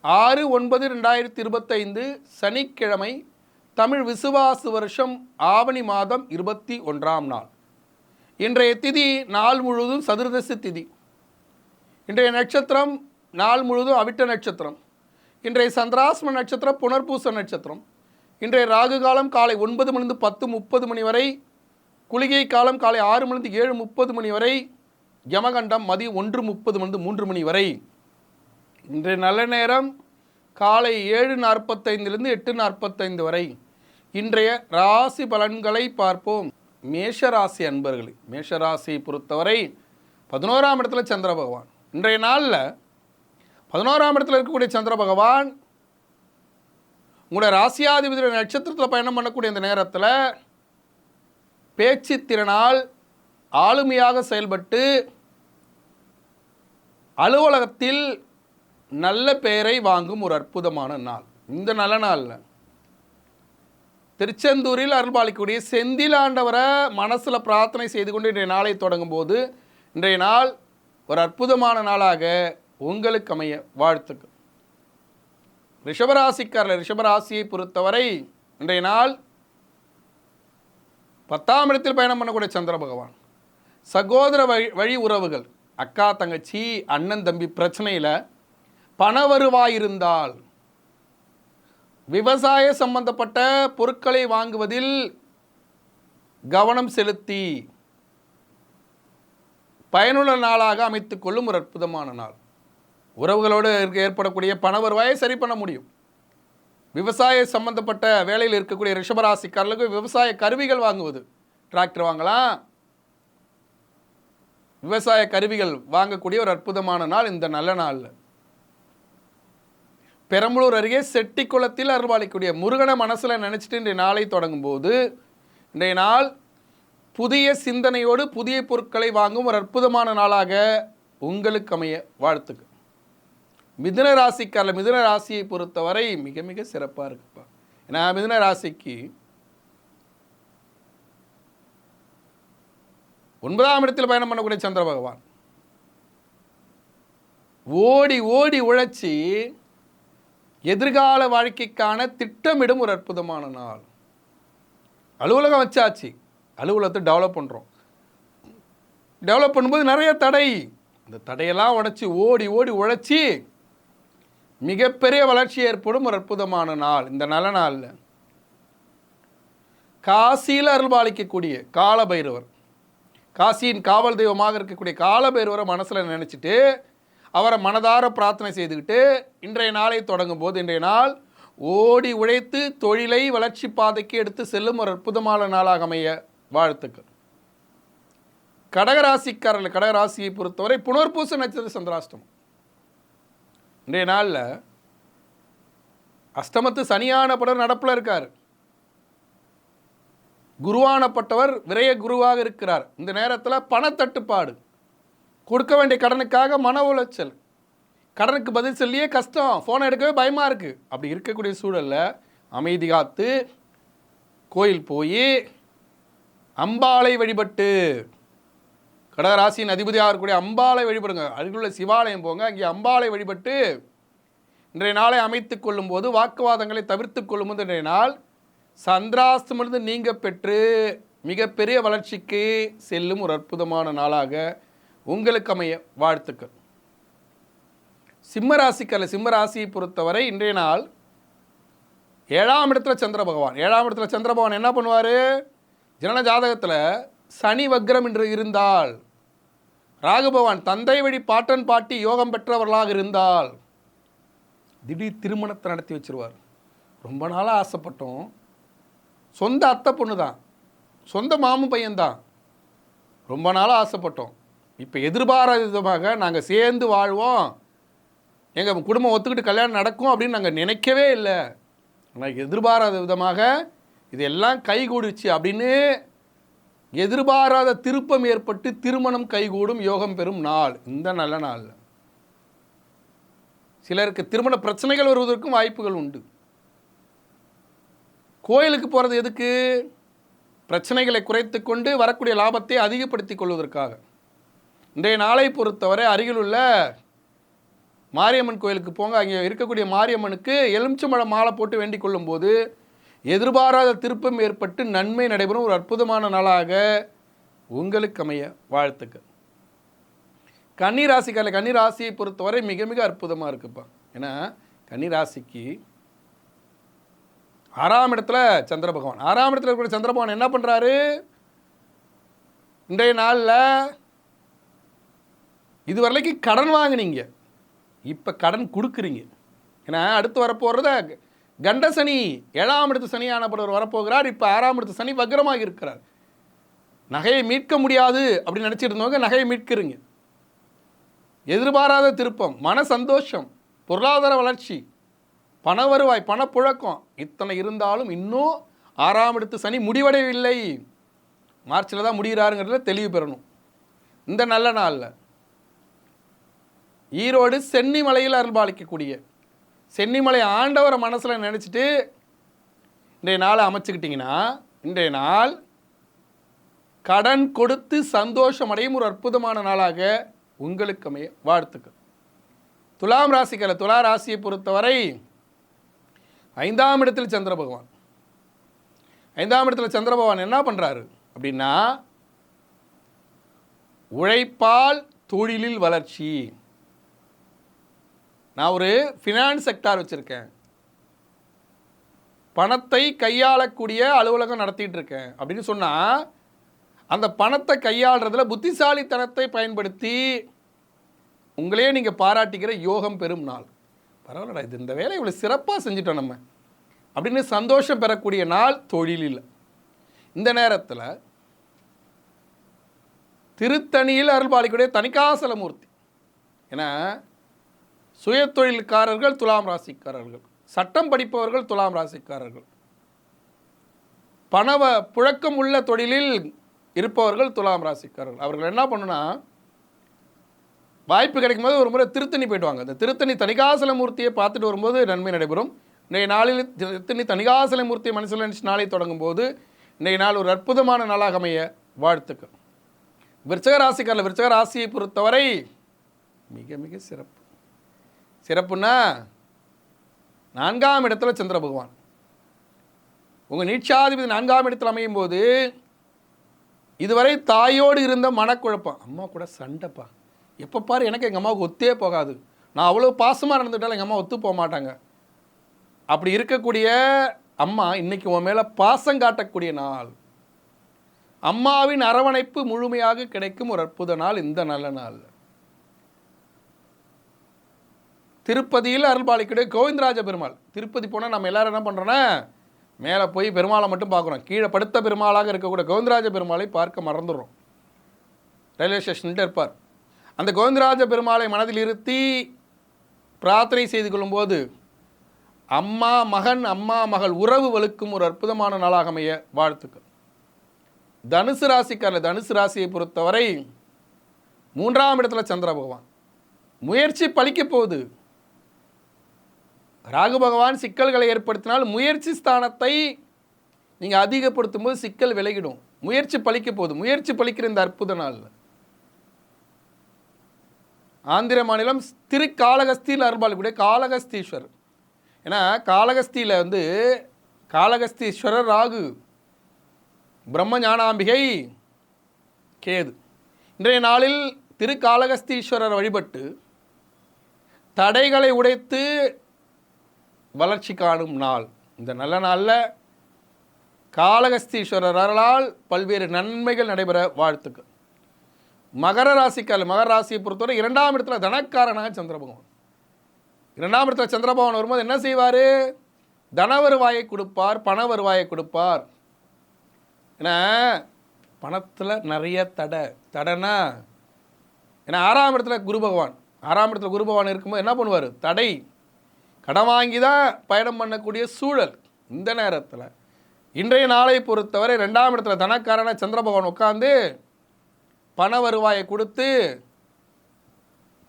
6/9/2025 சனிக்கிழமை, தமிழ் விசுவாசு வருஷம் ஆவணி மாதம் 21ஆம் நாள். இன்றைய திதி நாள் முழுவதும் சதுர்தசி திதி. இன்றைய நட்சத்திரம் நாள் முழுவதும் அவிட்ட நட்சத்திரம். இன்றைய சந்திராஷ்டம நட்சத்திரம் புனர்பூச நட்சத்திரம். இன்றைய ராகு காலம் காலை 9 மணிலிருந்து 10:30 மணி வரை, குளிகை காலம் காலை 6 மணிலிருந்து 7:30 மணி வரை, யமகண்டம் மதியம் 1:30 மணிலிருந்து 3 மணி வரை. இன்றைய நல்ல நேரம் காலை 7:45 8:45 வரை. இன்றைய ராசி பலன்களை பார்ப்போம். மேஷராசி அன்பர்களே, மேஷராசியை பொறுத்தவரை 11ஆம் இடத்துல சந்திர பகவான். இன்றைய நாளில் 11ஆம் இடத்துல இருக்கக்கூடிய சந்திர பகவான் உங்களுடைய ராசியாதிபதி நட்சத்திரத்தில் பயணம் பண்ணக்கூடிய இந்த நேரத்தில் பேச்சு திறனால் ஆளுமையாக செயல்பட்டு அலுவலகத்தில் நல்ல பெயரை வாங்கும் ஒரு அற்புதமான நாள். இந்த நல்ல நாளில் திருச்செந்தூரில் அருள்பாலிக்கக்கூடிய செந்தில் ஆண்டவரை மனசில் பிரார்த்தனை செய்து கொண்டு இன்றைய நாளை தொடங்கும் போது இன்றைய நாள் ஒரு அற்புதமான நாளாக உங்களுக்கு அமைய வாழ்த்துக்கள். ரிஷபராசியை பொறுத்தவரை இன்றைய நாள் 10ஆம் இடத்தில் பயணம் பண்ணக்கூடிய சந்திர பகவான். சகோதர வழி உறவுகள், அக்கா தங்கச்சி அண்ணன் தம்பி பிரச்சனையில் பண வருவாய் இருந்தால், விவசாய சம்பந்தப்பட்ட பொருட்களை வாங்குவதில் கவனம் செலுத்தி பயனுள்ள நாளாக அமைத்துக் கொள்ளும் ஒரு அற்புதமான நாள். உறவுகளோடு ஏற்படக்கூடிய பண வருவாயை சரி பண்ண முடியும். விவசாய சம்பந்தப்பட்ட வேலையில் இருக்கக்கூடிய ரிஷபராசிக்காரர்களுக்கு விவசாய கருவிகள் வாங்குவது, டிராக்டர் வாங்கலாம், விவசாய கருவிகள் வாங்கக்கூடிய ஒரு அற்புதமான நாள் இந்த நல்ல நாளில். பெரம்பலூர் அருகே செட்டிக்குளத்தில் அருள்பாலிக்கூடிய முருகனை மனசில் நினச்சிட்டு இன்றைய நாளை தொடங்கும் போது இன்றைய நாள் புதிய சிந்தனையோடு புதிய பொருட்களை வாங்கும் ஒரு அற்புதமான நாளாக உங்களுக்கு அமைய வாழ்த்துக்கள். மிதுன ராசியை பொறுத்தவரை மிக மிக சிறப்பாக இருக்குப்பா. ஏன்னா மிதுன ராசிக்கு 9ஆம் இடத்தில் பயணம் பண்ணக்கூடிய சந்திர பகவான் ஓடி ஓடி உழைச்சி எதிர்கால வாழ்க்கைக்கான திட்டமிடும் ஒரு அற்புதமான நாள். அலுவலகம் வச்சாச்சு, அலுவலகத்தை டெவலப் பண்ணுறோம். டெவலப் பண்ணும்போது நிறைய தடை, அந்த தடையெல்லாம் உடைச்சி ஓடி ஓடி உழைச்சி மிகப்பெரிய வளர்ச்சி ஏற்படும் ஒரு அற்புதமான நாள் இந்த நல்ல நாளில். காசியில் அருள்பாலிக்கக்கூடிய காலபைரவர், காசியின் காவல் தெய்வமாக இருக்கக்கூடிய காலபைரவரை மனசில் நினச்சிட்டு அவரை மனதார பிரார்த்தனை செய்துக்கிட்டு இன்றைய நாளை தொடங்கும் போது இன்றைய நாள் ஓடி உழைத்து தொழிலை வளர்ச்சி பாதைக்கு எடுத்து செல்லும் ஒரு அற்புதமான நாளாக அமைய வாழ்த்துக்கள். கடகராசியை பொறுத்தவரை புனர்பூச நட்சத்திர சந்திராஷ்டமம். இன்றைய நாளில் அஷ்டமத்து சனியானப்பட்டவர் நடப்பில் இருக்கார். குருவானப்பட்டவர் விரய குருவாக இருக்கிறார். இந்த நேரத்தில் பணத்தட்டுப்பாடு, கொடுக்க வேண்டிய கடனுக்காக மன உளைச்சல், கடனுக்கு பதில் சொல்லியே கஷ்டம், ஃபோனை எடுக்கவே பயமாக இருக்குது. அப்படி இருக்கக்கூடிய சூழலில் அமைதி காத்து கோயில் போய் அம்பாளை வழிபட்டு, கடகராசியின் அதிபதியாக இருக்கக்கூடிய அம்பாளை வழிபடுங்க. அருகிலுள்ள சிவாலயம் போங்க, அங்கே அம்பாளை வழிபட்டு இன்றைய நாளை அமைத்து கொள்ளும் போது வாக்குவாதங்களை தவிர்த்து கொள்ளும்போது இன்றைய நாள் சந்திராஷ்டமிலிருந்து நீங்க பெற்று மிகப்பெரிய வளர்ச்சிக்கு செல்லும் ஒரு அற்புதமான நாளாக உங்களுக்கு அமைய வாழ்த்துக்கள். சிம்மராசியை பொறுத்தவரை இன்றைய நாள் 7ஆம் இடத்துல சந்திர பகவான். 7ஆம் இடத்துல சந்திர பகவான் என்ன பண்ணுவார்? ஜனன ஜாதகத்தில் சனி வக்ரம் என்று இருந்தால், ராகு பகவான் தந்தை வழி பாட்டன் பாட்டி யோகம் பெற்றவர்களாக இருந்தால் திடீர் திருமணத்தை நடத்தி வச்சிருவார். ரொம்ப நாளாக ஆசைப்பட்டோம், சொந்த அத்தை பொண்ணு தான், சொந்த மாமு பையன்தான், ரொம்ப நாளாக ஆசைப்பட்டோம், இப்போ எதிர்பாராத விதமாக நாங்கள் சேர்ந்து வாழ்வோம், எங்கள் குடும்பம் ஒத்துக்கிட்டு கல்யாணம் நடக்கும் அப்படின்னு நாங்கள் நினைக்கவே இல்லை, ஆனால் எதிர்பாராத விதமாக இதெல்லாம் கைகூடிச்சு அப்படின்னு எதிர்பாராத திருப்பம் ஏற்பட்டு திருமணம் கைகூடும் யோகம் பெறும் நாள் இந்த நல்ல நாளில். சிலருக்கு திருமண பிரச்சனைகள் வருவதற்கும் வாய்ப்புகள் உண்டு. கோயிலுக்கு போகிறது எதுக்கு? பிரச்சனைகளை குறைத்து கொண்டு வரக்கூடிய லாபத்தை அதிகப்படுத்தி கொள்வதற்காக. இன்றைய நாளை பொறுத்தவரை அருகிலுள்ள மாரியம்மன் கோயிலுக்கு போங்க. அங்கே இருக்கக்கூடிய மாரியம்மனுக்கு எலுமிச்சம்பழம் மாலை போட்டு வேண்டிக் கொள்ளும்போது எதிர்பாராத திருப்பம் ஏற்பட்டு நன்மை நடைபெறும் ஒரு அற்புதமான நாளாக உங்களுக்கு அமைய வாழ்த்துக்கள். கன்னிராசிக்காரர்கள், கன்னிராசியை பொறுத்தவரை மிக மிக அற்புதமாக இருக்குப்பா. ஏன்னா கன்னிராசிக்கு 6ஆம் இடத்துல சந்திர பகவான், 6ஆம் இடத்துல இருக்கிற சந்திர பகவான் என்ன பண்ணுறாரு? இன்றைய நாளில் இதுவரைக்கும் கடன் வாங்கினீங்க, இப்போ கடன் கொடுக்குறீங்க. ஏன்னா அடுத்து வரப்போகிறத கண்ட சனி, 7ஆம் இடத்து சனியானவர் வரப்போகிறார். இப்போ 6ஆம் இடத்து சனி வக்ரமாக இருக்கிறார். நகையை மீட்க முடியாது அப்படின்னு நினச்சிட்டு இருந்தவங்க நகையை மீட்கிறீங்க. எதிர்பாராத திருப்பம், மன சந்தோஷம், பொருளாதார வளர்ச்சி, பண வருவாய், பணப்புழக்கம் இத்தனை இருந்தாலும் இன்னும் 6ஆம் இடத்து சனி முடிவடையவில்லை. மார்ச்சில் தான் முடிகிறாருங்கிறதுல தெளிவு பெறணும். இந்த நல்ல நாளில் ஈரோடு சென்னிமலையில் அருள்பாலிக்கக்கூடிய சென்னிமலை ஆண்டவரை மனசில் நினச்சிட்டு இன்றைய நாளை அமைச்சுக்கிட்டிங்கன்னா இன்றைய நாள் கடன் கொடுத்து சந்தோஷம் அடையும் ஒரு அற்புதமான நாளாக உங்களுக்கு அமைய வாழ்த்துக்கள். துலாம் ராசிக்கார, துலா ராசியை பொறுத்தவரை 5ஆம் இடத்தில் சந்திர பகவான், 5ஆம் இடத்துல சந்திர பகவான் என்ன பண்ணுறாரு அப்படின்னா உழைப்பால் தொழிலில் வளர்ச்சி. நான் ஒரு ஃபினான்ஸ் செக்டார் வச்சுருக்கேன், பணத்தை கையாளக்கூடிய அலுவலகம் நடத்திட்டு இருக்கேன் அப்படின்னு சொன்னால் அந்த பணத்தை கையாளுறதுல புத்திசாலித்தனத்தை பயன்படுத்தி உங்களே நீங்கள் பாராட்டிக்கிற யோகம் பெறும் நாள். பரவாயில்லடா, இது இந்த வேலை இவ்வளோ சிறப்பாக செஞ்சுட்டோம் நம்ம அப்படின்னு சந்தோஷம் பெறக்கூடிய நாள் தொழிலில். இந்த நேரத்தில் திருத்தணியில் அருள்பாலிக்கூடிய தணிகாசலமூர்த்தி, ஏன்னா சுயதொழில்காரர்கள் துலாம் ராசிக்காரர்கள், சட்டம் படிப்பவர்கள் துலாம் ராசிக்காரர்கள், பணவ புழக்கம் உள்ள தொழிலில் இருப்பவர்கள் துலாம் ராசிக்காரர்கள். அவர்கள் என்ன பண்ணுன்னா வாய்ப்பு கிடைக்கும் போது ஒரு முறை திருத்தணி போய்ட்டுவாங்க. அந்த திருத்தணி தணிகாசலமூர்த்தியை பார்த்துட்டு வரும்போது நன்மை நடைபெறும். இன்றைய நாளில் திருத்தணி தணிகாசலமூர்த்தியை மனசில் நினச்சி நாளை தொடங்கும் போது இன்றைய நாள் ஒரு அற்புதமான நாளாக அமைய வாழ்த்துக்கள். விருச்சக ராசிக்காரர்கள், விருச்சக ராசியை பொறுத்தவரை மிக மிக சிறப்பு. சிறப்புன்னா 4ஆம் இடத்துல சந்திர பகவான், உங்கள் நீட்சாதிபதி 4ஆம் இடத்தில் அமையும் போது இதுவரை தாயோடு இருந்த மனக்குழப்பம், அம்மா கூட சண்டைப்பா, எப்போ பாரு எனக்கு எங்கள் அம்மாவுக்கு ஒத்தே போகாது, நான் அவ்வளோ பாசமாக நடந்துட்டாலும் எங்கள் அம்மா ஒத்து போக மாட்டாங்க, அப்படி இருக்கக்கூடிய அம்மா இன்னைக்கு உன் மேலே பாசம் காட்டக்கூடிய நாள். அம்மாவின் அரவணைப்பு முழுமையாக கிடைக்கும் ஒரு அற்புத நாள் இந்த நல்ல நாள். திருப்பதியில் அருள்பாலிக்கூடிய கோவிந்தராஜ பெருமாள். திருப்பதி போனால் நம்ம எல்லாரும் என்ன பண்ணுறோன்னா மேலே போய் பெருமாளை மட்டும் பார்க்குறோம், கீழே படுத்த பெருமாளாக இருக்கக்கூடிய கோவிந்தராஜ பெருமாளை பார்க்க மறந்துடுறோம். ரயில்வே ஸ்டேஷன்கிட்ட இருப்பார். அந்த கோவிந்தராஜ பெருமாளை மனதில் இருத்தி பிரார்த்தனை செய்து கொள்ளும்போது அம்மா மகன், அம்மா மகள் உறவு வலுக்கும் ஒரு அற்புதமான நாளாக அமைய வாழ்த்துக்கள். தனுசு ராசிக்காரர், தனுசு ராசியை பொறுத்தவரை 3ஆம் இடத்துல சந்திர பகவான், முயற்சி பலிக்க போகுது. ராகு பகவான் சிக்கல்களை ஏற்படுத்தினால் முயற்சி ஸ்தானத்தை நீங்கள் அதிகப்படுத்தும் போது சிக்கல் விலகிடும். முயற்சி பலிக்க போகுது, முயற்சி பலிக்கிற இந்த அற்புத நாள். ஆந்திர மாநிலம் திருக்காளகஸ்தியில் அருள்பாலிக்கூடிய காளகஸ்தீஸ்வரர், ஏன்னா காளகஸ்தியில் காளகஸ்தீஸ்வரர் ராகு, பிரம்ம ஞானாம்பிகை கேது. இன்றைய நாளில் திருக்காளகஸ்தீஸ்வரர் வழிபட்டு தடைகளை உடைத்து வளர்ச்சி காணும் நாள். இந்த நல்ல நாளில் காளகஸ்தீஸ்வரர் அருளால் பல்வேறு நன்மைகள் நடைபெற வாழ்த்துக்கள். மகர ராசிக்காரர், மகர ராசியை பொறுத்தவரை 2ஆம் இடத்துல தனக்காரனாக சந்திர பகவான். 2ஆம் இடத்துல சந்திர பகவான் வரும்போது என்ன செய்வார்? தன வருவாயை கொடுப்பார், பண வருவாயை கொடுப்பார். ஏன்னா பணத்தில் நிறைய தடைனா, ஏன்னா 6ஆம் இடத்துல குரு பகவான், 6ஆம் இடத்துல குரு பகவான் இருக்கும்போது என்ன பண்ணுவார்? தடை, கடன் வாங்கி தான் பயணம் பண்ணக்கூடிய சூழல். இந்த நேரத்தில் இன்றைய நாளை பொறுத்தவரை 2ஆம் இடத்துல தனக்காரன சந்திர பகவான் உட்காந்து பண வருவாயை கொடுத்து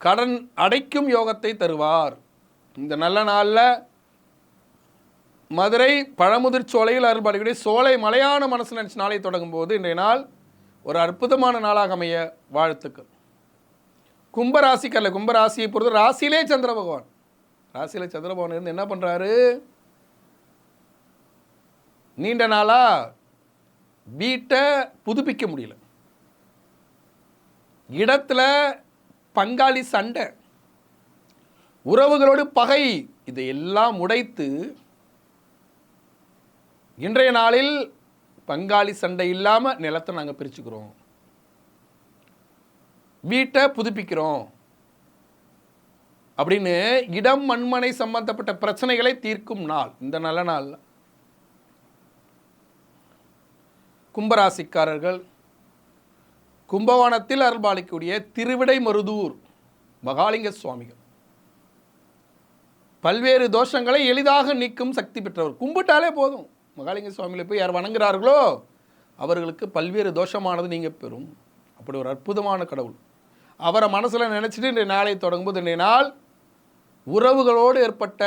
கடன் அடைக்கும் யோகத்தை தருவார். இந்த நல்ல நாளில் மதுரை பழமுதிர் சோலையில் அருள்பாலிக்கூடிய சோலை மலையான மனசு நினச்சி நாளை தொடங்கும் போது இன்றைய நாள் ஒரு அற்புதமான நாளாக அமைய வாழ்த்துக்கள். கும்பராசிக்கல்ல, கும்பராசியை பொறுத்த ராசியிலே சந்திர பகவான், ராசியில சந்திர பகவான் இருந்து என்ன பண்றாரு, நீண்ட நாளா வீட்டை புதுப்பிக்க முடியல, இடத்துல பங்காளி சண்டை, உறவுகளோடு பகை, இதையெல்லாம் உடைத்து இன்றைய நாளில் பங்காளி சண்டை இல்லாமல் நிலத்தை நாங்கள் பிரிச்சுக்கிறோம், வீட்டை புதுப்பிக்கிறோம் அப்படின்னு இடம் மண்மனை சம்பந்தப்பட்ட பிரச்சனைகளை தீர்க்கும் நாள் இந்த நல்ல நாள். கும்பராசிக்காரர்கள் கும்பகோணத்தில் அருள்பாலிக்கூடிய திருவிடை மருதூர் மகாலிங்க சுவாமிகள் பல்வேறு தோஷங்களை எளிதாக நீக்கும் சக்தி பெற்றவர். கும்பிட்டாலே போதும், மகாலிங்க சுவாமியில் போய் யார் வணங்குறார்களோ அவர்களுக்கு பல்வேறு தோஷமானது நீங்கள் பெறும். அப்படி ஒரு அற்புதமான கடவுள். அவரை மனசில் நினச்சிட்டு இன்றைய நாளை தொடங்கும்போது இன்றைய நாள் உறவுகளோடு ஏற்பட்ட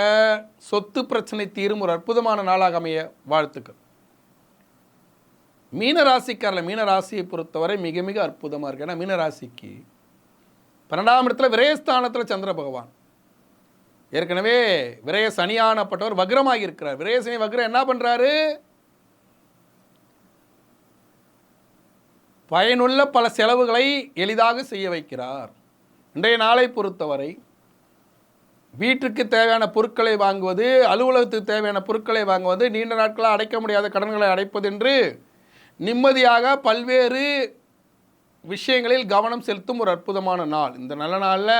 சொத்து பிரச்சனை தீரும் ஒரு அற்புதமான நாளாக அமைய வாழ்த்துக்கள். மீனராசிக்காரில் மீனராசியை பொறுத்தவரை மிக மிக அற்புதமாக இருக்கு. ஏன்னா மீனராசிக்கு 12ஆம் இடத்துல விரயஸ்தானத்தில் சந்திர பகவான், ஏற்கனவே விரய சனியானப்பட்டவர் வக்ரமாகி இருக்கிறார். விரய சனி வக்ரம் என்ன பண்றாரு, பயனுள்ள பல செலவுகளை எளிதாக செய்ய வைக்கிறார். இன்றைய நாளை பொறுத்தவரை வீட்டுக்கு தேவையான பொருட்களை வாங்குவது, அலுவலகத்துக்கு தேவையான பொருட்களை வாங்குவது, நீண்ட நாட்களாக அடைக்க முடியாத கடன்களை அடைப்பது என்று நிம்மதியாக பல்வேறு விஷயங்களில் கவனம் செலுத்தும் ஒரு அற்புதமான நாள். இந்த நல்ல நாளில்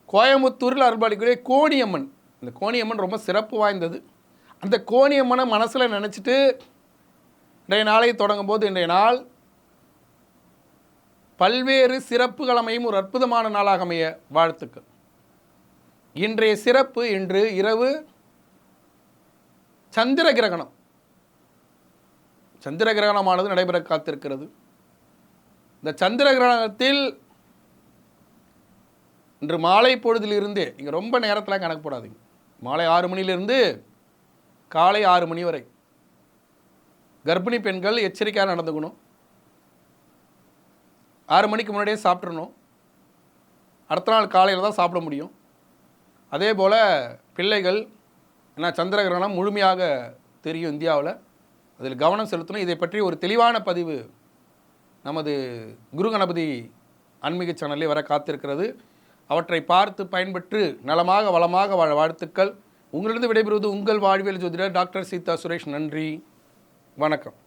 கோயம்புத்தூரில் அருள்பாலிக்கூடிய கோணியம்மன், இந்த கோணியம்மன் ரொம்ப சிறப்பு வாய்ந்தது. அந்த கோணியம்மனை மனசில் நினச்சிட்டு இன்றைய நாளை தொடங்கும் போது இன்றைய நாள் பல்வேறு சிறப்புகள் அமையும் ஒரு அற்புதமான நாளாக அமைய வாழ்த்துக்கள். இன்றைய சிறப்பு, இன்று இரவு சந்திர கிரகணம், சந்திர கிரகணமானது நடைபெற காத்திருக்கிறது. இந்த சந்திர கிரகணத்தில் இன்று மாலை பொழுதிலிருந்தே, இங்கே ரொம்ப நேரத்தில் கணக்கு போடாதீங்க, மாலை 6 மணிலிருந்து காலை 6 மணி வரை கர்ப்பிணி பெண்கள் எச்சரிக்கையாக நடந்துக்கணும். 6 மணிக்கு முன்னாடியே சாப்பிட்றணும். அடுத்த நாள் காலையில் தான் சாப்பிட முடியும். அதே போல் பிள்ளைகள், ஏன்னா சந்திர கிரகணம் முழுமையாக தெரியும் இந்தியாவில், அதில் கவனம் செலுத்தணும். இதை பற்றி ஒரு தெளிவான பதிவு நமது குரு கணபதி ஆன்மீக சேனலில் வர காத்திருக்கிறது. அவற்றை பார்த்து பயன்பெற்று நலமாக வளமாக வாழ வாழ்த்துக்கள். உங்களிடம் விடைபெறுவது உங்கள் வாழ்வியல் ஜோதிடர் டாக்டர் சீதா சுரேஷ். நன்றி, வணக்கம்.